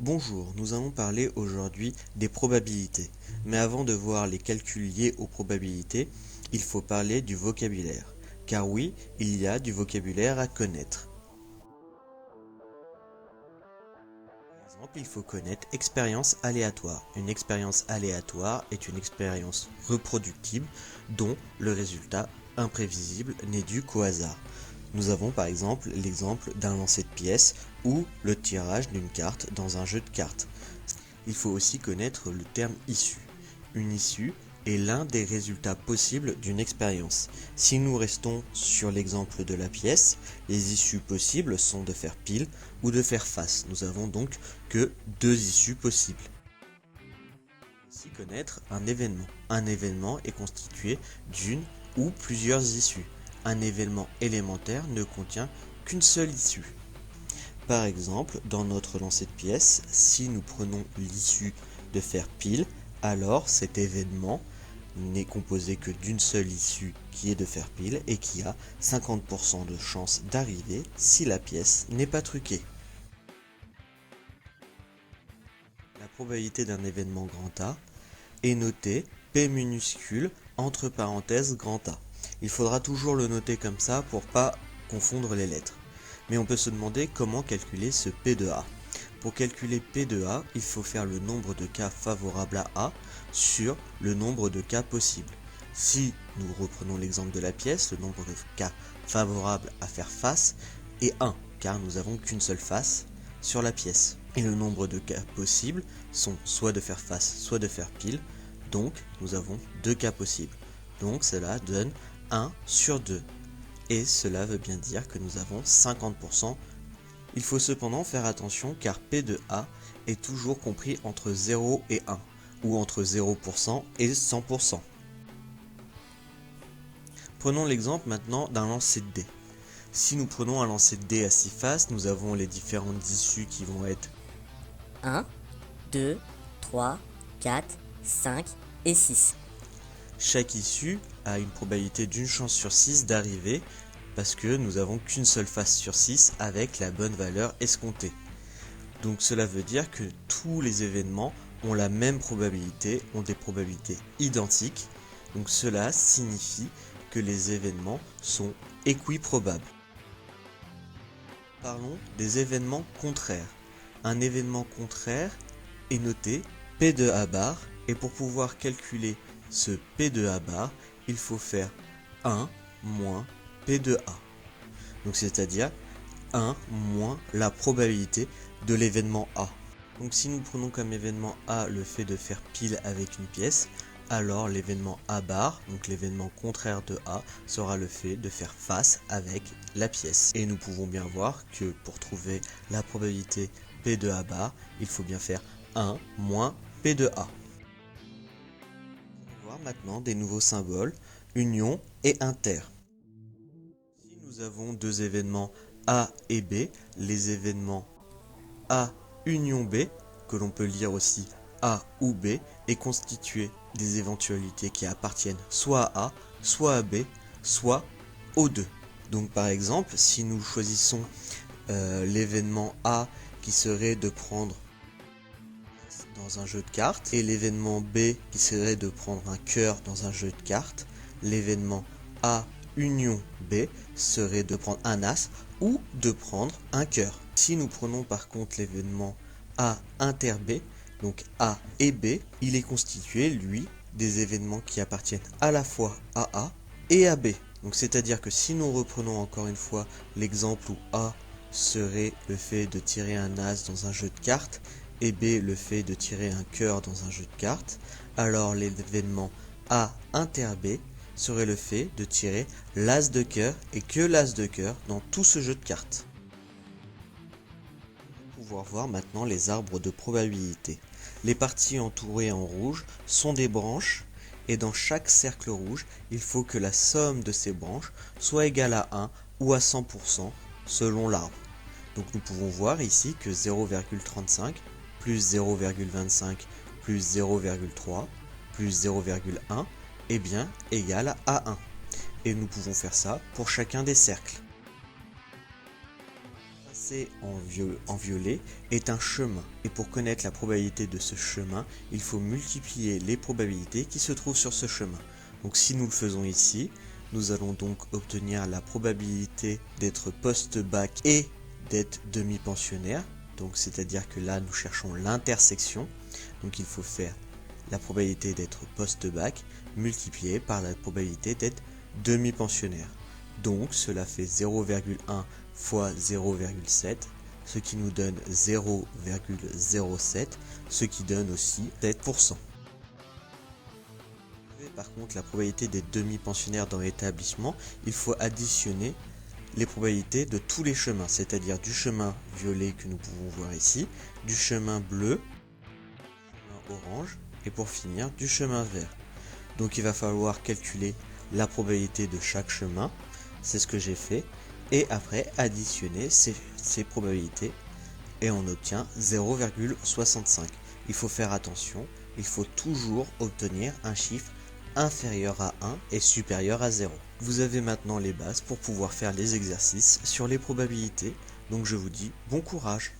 Bonjour, nous allons parler aujourd'hui des probabilités. Mais avant de voir les calculs liés aux probabilités, il faut parler du vocabulaire. Car oui, il y a du vocabulaire à connaître. Par exemple, il faut connaître expérience aléatoire. Une expérience aléatoire est une expérience reproductible dont le résultat imprévisible n'est dû qu'au hasard. Nous avons par exemple l'exemple d'un lancer de pièces ou le tirage d'une carte dans un jeu de cartes. Il faut aussi connaître le terme issue. Une issue est l'un des résultats possibles d'une expérience. Si nous restons sur l'exemple de la pièce, les issues possibles sont de faire pile ou de faire face. Nous avons donc que deux issues possibles. Aussi connaître un événement. Un événement est constitué d'une ou plusieurs issues. Un événement élémentaire ne contient qu'une seule issue. Par exemple, dans notre lancer de pièces, si nous prenons l'issue de faire pile, alors cet événement n'est composé que d'une seule issue qui est de faire pile et qui a 50% de chance d'arriver si la pièce n'est pas truquée. La probabilité d'un événement grand A est notée P minuscule entre parenthèses grand A. Il faudra toujours le noter comme ça pour pas confondre les lettres. Mais on peut se demander comment calculer ce P de A. Pour calculer P de A, il faut faire le nombre de cas favorables à A sur le nombre de cas possibles. Si nous reprenons l'exemple de la pièce, le nombre de cas favorables à faire face est 1, car nous n'avons qu'une seule face sur la pièce. Et le nombre de cas possibles sont soit de faire face, soit de faire pile, donc nous avons deux cas possibles. Donc cela donne 1 sur 2. Et cela veut bien dire que nous avons 50%. Il faut cependant faire attention car P de A est toujours compris entre 0 et 1, ou entre 0% et 100%. Prenons l'exemple maintenant d'un lancer de dés. Si nous prenons un lancer de dés à 6 faces, nous avons les différentes issues qui vont être 1, 2, 3, 4, 5 et 6. Chaque issue a une probabilité d'une chance sur 6 d'arriver parce que nous avons qu'une seule face sur 6 avec la bonne valeur escomptée. Donc cela veut dire que tous les événements ont la même probabilité, ont des probabilités identiques. Donc cela signifie que les événements sont équiprobables. Parlons des événements contraires. Un événement contraire est noté P de A bar et pour pouvoir calculer ce P de A bar, il faut faire 1 moins P de A. Donc c'est-à-dire 1 moins la probabilité de l'événement A. Donc si nous prenons comme événement A le fait de faire pile avec une pièce, alors l'événement A bar, donc l'événement contraire de A, sera le fait de faire face avec la pièce. Et nous pouvons bien voir que pour trouver la probabilité P de A bar, il faut bien faire 1 moins P de A. On va voir maintenant des nouveaux symboles, union et inter. Si nous avons deux événements A et B, les événements A union B, que l'on peut lire aussi A ou B, est constitué des éventualités qui appartiennent soit à A, soit à B, soit aux deux. Donc par exemple, si nous choisissons l'événement A qui serait de prendre dans un jeu de cartes et l'événement B qui serait de prendre un cœur dans un jeu de cartes, l'événement A union B serait de prendre un as ou de prendre un cœur. Si nous prenons par contre l'événement A inter B, donc A et B, il est constitué, lui, des événements qui appartiennent à la fois à A et à B. Donc c'est-à-dire que si nous reprenons encore une fois l'exemple où A serait le fait de tirer un as dans un jeu de cartes et B le fait de tirer un cœur dans un jeu de cartes, alors l'événement A inter B serait le fait de tirer l'as de cœur et que l'as de cœur dans tout ce jeu de cartes. On va pouvoir voir maintenant les arbres de probabilité. Les parties entourées en rouge sont des branches et dans chaque cercle rouge, il faut que la somme de ces branches soit égale à 1 ou à 100% selon l'arbre. Donc nous pouvons voir ici que 0,35 plus 0,25 plus 0,3 plus 0,1 est bien égal à 1. Et nous pouvons faire ça pour chacun des cercles. tracé en violet est un chemin. Et pour connaître la probabilité de ce chemin, il faut multiplier les probabilités qui se trouvent sur ce chemin. Donc si nous le faisons ici, nous allons donc obtenir la probabilité d'être post-bac et d'être demi-pensionnaire. Donc c'est-à-dire que là nous cherchons l'intersection. Donc il faut faire la probabilité d'être post-bac multipliée par la probabilité d'être demi-pensionnaire. Donc cela fait 0,1 fois 0,7, ce qui nous donne 0,07, ce qui donne aussi 7%. Par contre, la probabilité des demi-pensionnaires dans l'établissement, il faut additionner les probabilités de tous les chemins, c'est-à-dire du chemin violet que nous pouvons voir ici, du chemin bleu, du chemin orange, et pour finir, du chemin vert. Donc il va falloir calculer la probabilité de chaque chemin, c'est ce que j'ai fait, et après additionner ces probabilités, et on obtient 0,65. Il faut faire attention, il faut toujours obtenir un chiffre inférieur à 1 et supérieur à 0. Vous avez maintenant les bases pour pouvoir faire les exercices sur les probabilités, donc je vous dis bon courage.